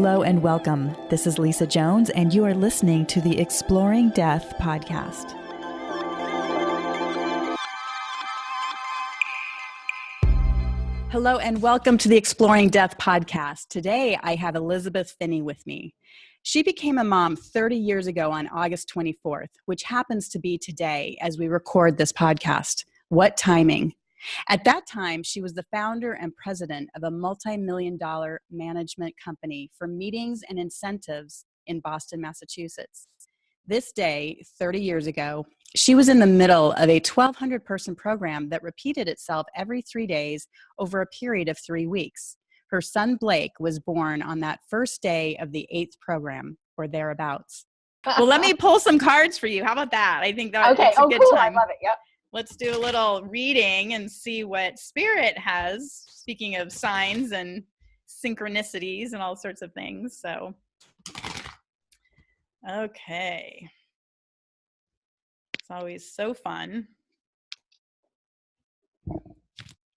Hello and welcome. This is Lisa Jones, and you are listening to the Exploring Death podcast. Hello and welcome to the Exploring Death podcast. Today, I have Elizabeth Phinney with me. She became a mom 30 years ago on August 24th, which happens to be today as we record this podcast. What timing? At that time, she was the founder and president of a multi-million-dollar management company for meetings and incentives in Boston, Massachusetts. This day, 30 years ago, she was in the middle of a 1,200-person program that repeated itself every 3 days over a period of 3 weeks. Her son, Blake, was born on that first day of the 8th program, or thereabouts. Well, let me pull some cards for you. How about that? I think that's a good cool. time. I love it. Yep. Let's do a little reading and see what Spirit has, speaking of signs and synchronicities and all sorts of things. So, okay. It's always so fun.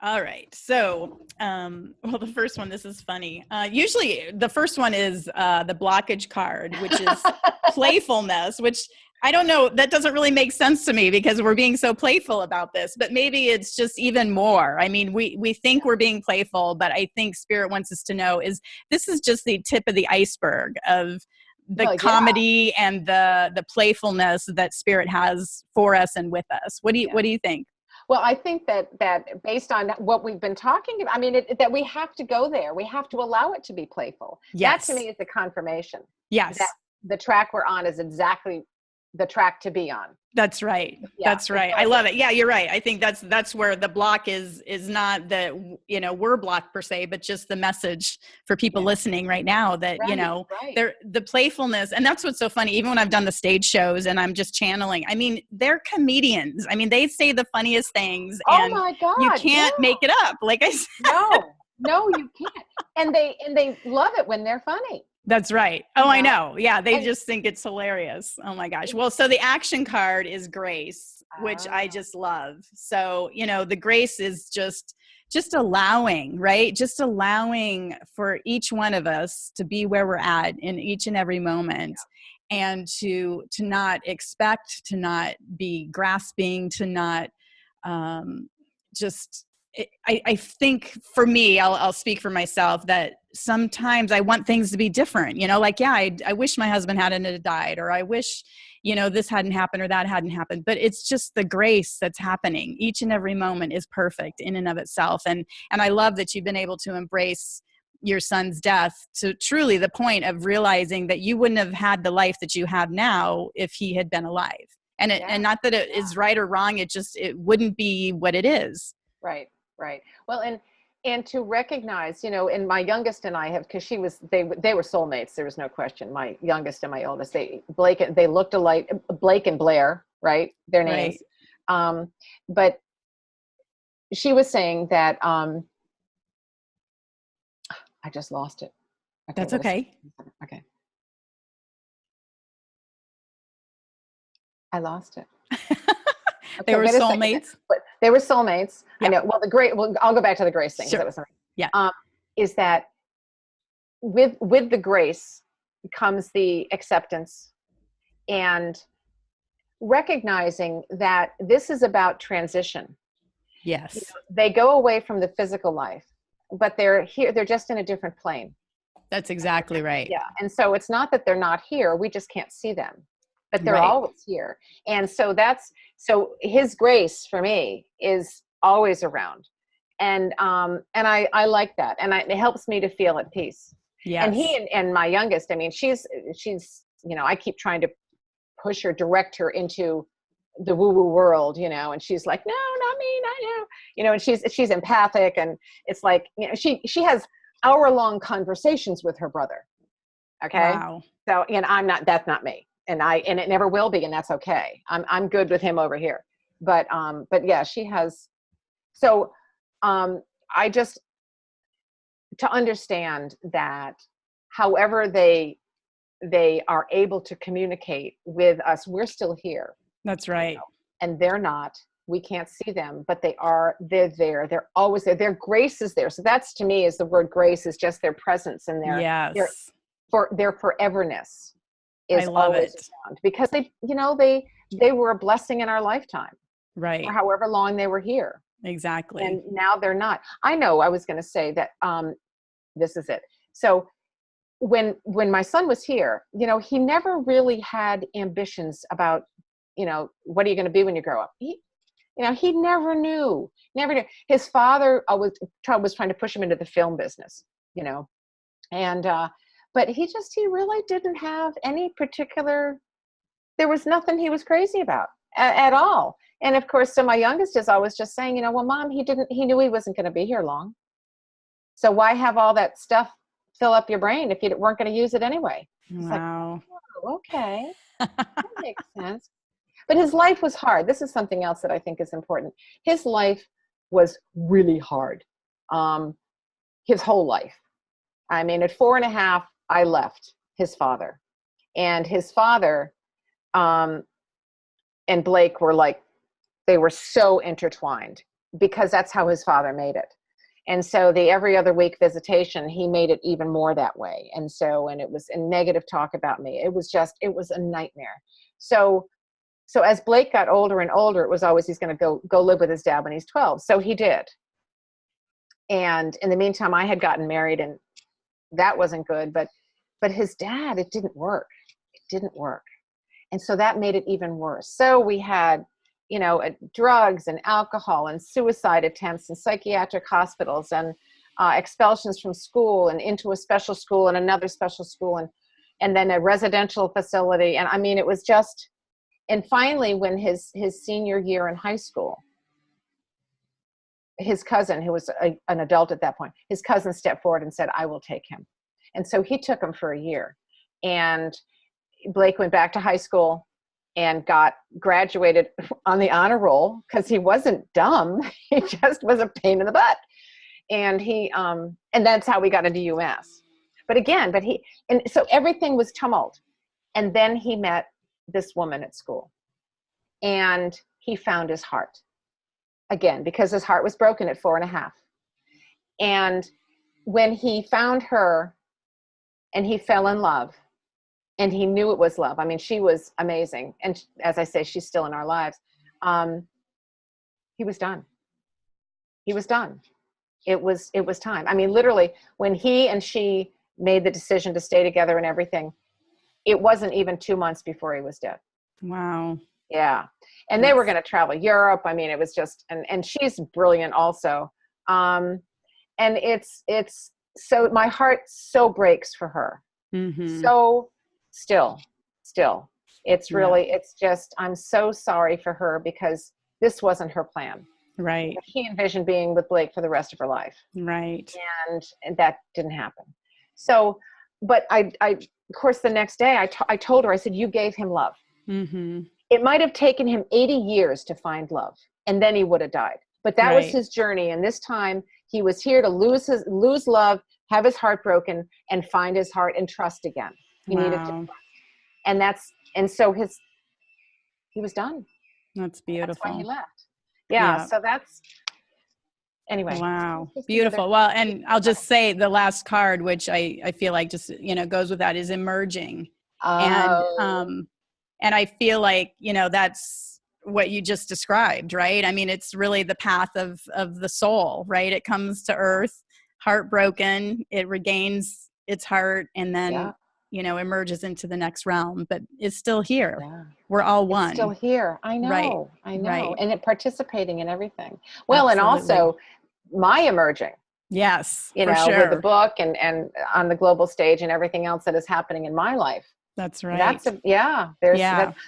All right. So, well, the first one, this is funny. Usually the first one is the blockage card, which is playfulness, which I don't know, that doesn't really make sense to me because we're being so playful about this, but maybe it's just even more. I mean, we think we're being playful, but I think Spirit wants us to know this is just the tip of the iceberg of the comedy and the playfulness that Spirit has for us and with us. What do you think? Well, I think that based on what we've been talking about, I mean, that we have to go there. We have to allow it to be playful. Yes. That to me is the confirmation. Yes. That the track we're on is exactly the track to be on. That's right. Yeah, that's right. I love it. Yeah, you're right. I think that's where the block is not that, we're blocked per se, but just the message for people listening right now that, they're the playfulness. And that's what's so funny. Even when I've done the stage shows and I'm just channeling, I mean, they're comedians. I mean, they say the funniest things and my God, you can't make it up. Like I said. No, you can't. And they love it when they're funny. That's right. Oh, I know. Yeah. They just think it's hilarious. Oh my gosh. Well, so the action card is grace, which I just love. So, the grace is just allowing, right? Just allowing for each one of us to be where we're at in each and every moment and to not expect, to not be grasping, to not I think for me, I'll speak for myself that sometimes I want things to be different, I wish my husband hadn't died, or I wish, this hadn't happened or that hadn't happened, but it's just the grace that's happening. Each and every moment is perfect in and of itself. And I love that you've been able to embrace your son's death to truly the point of realizing that you wouldn't have had the life that you have now if he had been alive. And and not that it is right or wrong. It wouldn't be what it is. Right. Right. Well, and to recognize, and my youngest and I have, because they were soulmates. There was no question. My youngest and my oldest, they looked alike, Blake and Blair, right? Their names. Right. But she was saying that, I just lost it. Okay, that's okay. Okay. I lost it. Okay, they were soulmates. But they were soulmates. Yeah. I know. Well, I'll go back to the grace thing. Sure. That was something. Yeah. Is that with the grace comes the acceptance and recognizing that this is about transition. Yes. They go away from the physical life, but they're here. They're just in a different plane. That's exactly right. Yeah. And so it's not that they're not here. We just can't see them. But they're always here. And so his grace for me is always around. And I like that. And it helps me to feel at peace. Yes. And he and my youngest, I mean, she's, I keep trying to push her, direct her into the woo-woo world, and she's like, no, not me, not you. And she's empathic, and it's like, she has hour-long conversations with her brother. Okay. Wow. So, that's not me. And it never will be, and that's okay. I'm good with him over here. But yeah, she has. So, I just, to understand that however they are able to communicate with us, we're still here. That's right. And they're not. We can't see them, but they're there. They're always there. Their grace is there. So that's, to me, is the word grace, is just their presence and for their foreverness I is love always it. around, because they were a blessing in our lifetime Right. for however long they were here. Exactly. And now they're not. I know I was going to say that, this is it. So when my son was here, he never really had ambitions about, what are you going to be when you grow up? He never knew. His father was trying to push him into the film business, and, but he really didn't have any particular, there was nothing he was crazy about at all. And of course, so my youngest is always just saying, well, Mom, he knew he wasn't going to be here long. So why have all that stuff fill up your brain if you weren't going to use it anyway? It's wow. like, oh, okay, that makes sense. But his life was hard. This is something else that I think is important. His life was really hard. His whole life. I mean, at 4.5, I left his father. And his father and Blake were they were so intertwined, because that's how his father made it. And so the every other week visitation, he made it even more that way. And it was a negative talk about me. It was a nightmare. So as Blake got older and older, it was always, he's going to go live with his dad when he's 12. So he did. And in the meantime, I had gotten married, and that wasn't good. But his dad, it didn't work. It didn't work. And so that made it even worse. So we had, drugs and alcohol and suicide attempts and psychiatric hospitals and expulsions from school and into a special school and another special school and then a residential facility. And I mean, it was just, and finally, when his senior year in high school, his cousin, who was an adult at that point, his cousin stepped forward and said, I will take him. And so he took him for a year. And Blake went back to high school and graduated on the honor roll, because he wasn't dumb. He just was a pain in the butt. And and that's how we got into UMass. And so everything was tumult. And then he met this woman at school, and he found his heart again, because his heart was broken at 4.5. And when he found her and he fell in love, and he knew it was love. I mean, she was amazing. And as I say, she's still in our lives. He was done. He was done. It was time. I mean, literally, when he and she made the decision to stay together and everything, it wasn't even 2 months before he was dead. Wow. Yeah. And they were going to travel Europe. I mean, it was just, and she's brilliant also. And it's so, my heart so breaks for her. Mm-hmm. So still, it's really, it's just, I'm so sorry for her, because this wasn't her plan. Right. She envisioned being with Blake for the rest of her life. Right. And that didn't happen. So, but I of course, the next day I told her, I said, you gave him love. Mm-hmm. It might have taken him 80 years to find love, and then he would have died. But that was his journey. And this time he was here to lose love, have his heart broken, and find his heart and trust again. He needed to trust. And so he was done. That's beautiful. That's why he left. Yeah. So that's, anyway. Wow. Beautiful. Well, and I'll just say the last card, which I feel like just, goes with that, is emerging. Oh. And I feel like, that's what you just described, right? I mean, it's really the path of the soul, right? It comes to earth, heartbroken, it regains its heart, and then, emerges into the next realm, but it's still here. Yeah. We're all one. It's still here. I know. Right. I know. Right. And participating in everything. Well, Absolutely. And also my emerging. Yes, for sure. With the book and on the global stage and everything else that is happening in my life. That's right.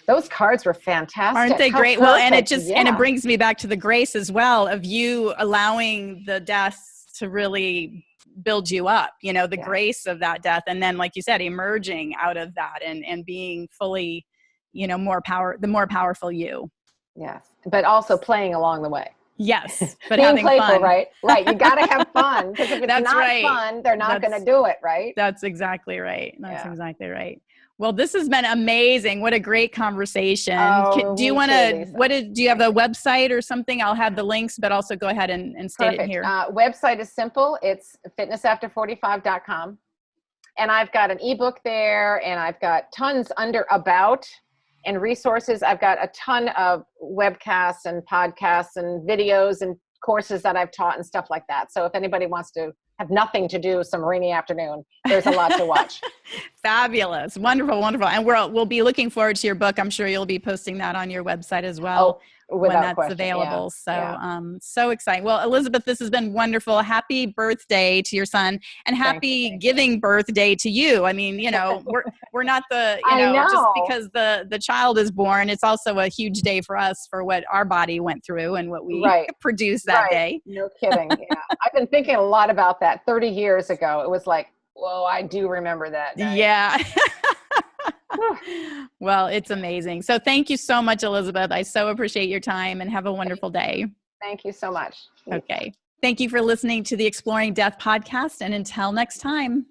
Those cards were fantastic. Aren't they great? Well, and it brings me back to the grace as well of you allowing the death to really build you up, the grace of that death. And then, like you said, emerging out of that and being fully, the more powerful you. Yes. But also playing along the way. Yes. But being having playful, fun. Right. You got to have fun, because if it's not fun, they're not going to do it. Right. That's exactly right. Exactly right. Well, this has been amazing. What a great conversation. Do you want to, do you have a website or something? I'll have the links, but also go ahead and state it here. Website is simple. It's fitnessafter45.com. And I've got an ebook there, and I've got tons under about and resources. I've got a ton of webcasts and podcasts and videos and courses that I've taught and stuff like that. So if anybody wants to have nothing to do some rainy afternoon, there's a lot to watch. Fabulous. Wonderful, wonderful. And we'll be looking forward to your book. I'm sure you'll be posting that on your website as well. When that's question. available. Yeah. So, so exciting. Well, Elizabeth, this has been wonderful. Happy birthday to your son, and happy giving birthday to you. I mean, we're not the, just because the child is born, it's also a huge day for us for what our body went through and what we produced that day. No kidding. Yeah. I've been thinking a lot about that. 30 years ago, it was like, whoa, I do remember that day. Yeah. Well, it's amazing. So thank you so much, Elizabeth. I so appreciate your time, and have a wonderful day. Thank you so much. Okay. Thank you for listening to the Exploring Death podcast. And until next time,